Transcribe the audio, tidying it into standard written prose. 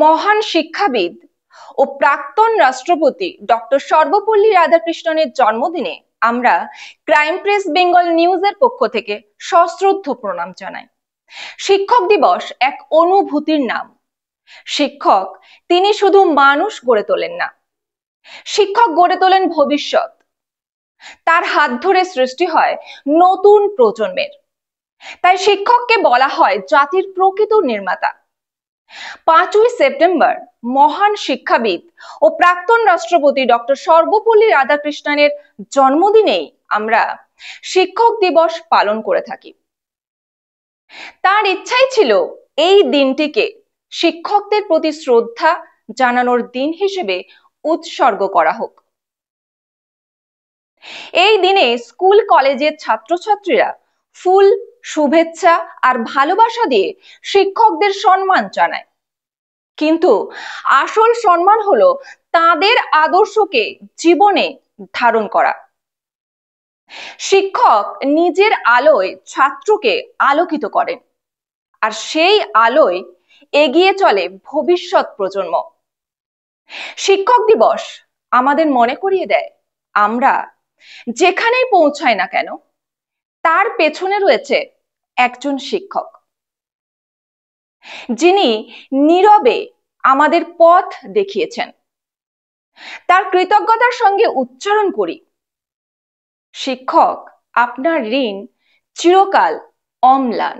মহান শিক্ষাবিদ ও প্রাক্তন রাষ্ট্রপতি ডক্টর সর্বপল্লী রাধাকৃষ্ণনের জন্মদিনে আমরা ক্রাইম প্রেস বেঙ্গল নিউজের পক্ষ থেকে সশ্রদ্ধ প্রণাম জানাই। শিক্ষক দিবস এক অনুভূতির নাম। শিক্ষক তিনি শুধু মানুষ গড়ে তোলেন না, শিক্ষক গড়ে তোলেন ভবিষ্যৎ। তার হাত ধরে সৃষ্টি হয় নতুন প্রজন্মের। তাই শিক্ষককে বলা হয় জাতির প্রকৃত নির্মাতা। 5ই সেপ্টেম্বর মহান শিক্ষাবিদ ও প্রাক্তন রাষ্ট্রপতি ডক্টর সর্বপল্লী রাধাকৃষ্ণনের জন্মদিনেই আমরা শিক্ষক দিবস পালন করে থাকি। তার ইচ্ছাই ছিল এই দিনটিকে শিক্ষকদের প্রতি শ্রদ্ধা জানানোর দিন হিসেবে উৎসর্গ করা হোক। এই দিনে স্কুল কলেজের ছাত্রছাত্রীরা ফুল, শুভেচ্ছা আর ভালোবাসা দিয়ে শিক্ষকদের সম্মান জানায়। কিন্তু আসল সম্মান হলো তাদের আদর্শকে জীবনে ধারণ করা। শিক্ষক নিজের আলোয় ছাত্রকে আলোকিত করেন, আর সেই আলোয় এগিয়ে চলে ভবিষ্যৎ প্রজন্ম। শিক্ষক দিবস আমাদের মনে করিয়ে দেয়, আমরা যেখানেই পৌঁছাই না কেন তার পেছনে রয়েছে একজন শিক্ষক, যিনি নীরবে আমাদের পথ দেখিয়েছেন। তার কৃতজ্ঞতার সঙ্গে উচ্চারণ করি, শিক্ষক আপনার ঋণ চিরকাল অম্লান।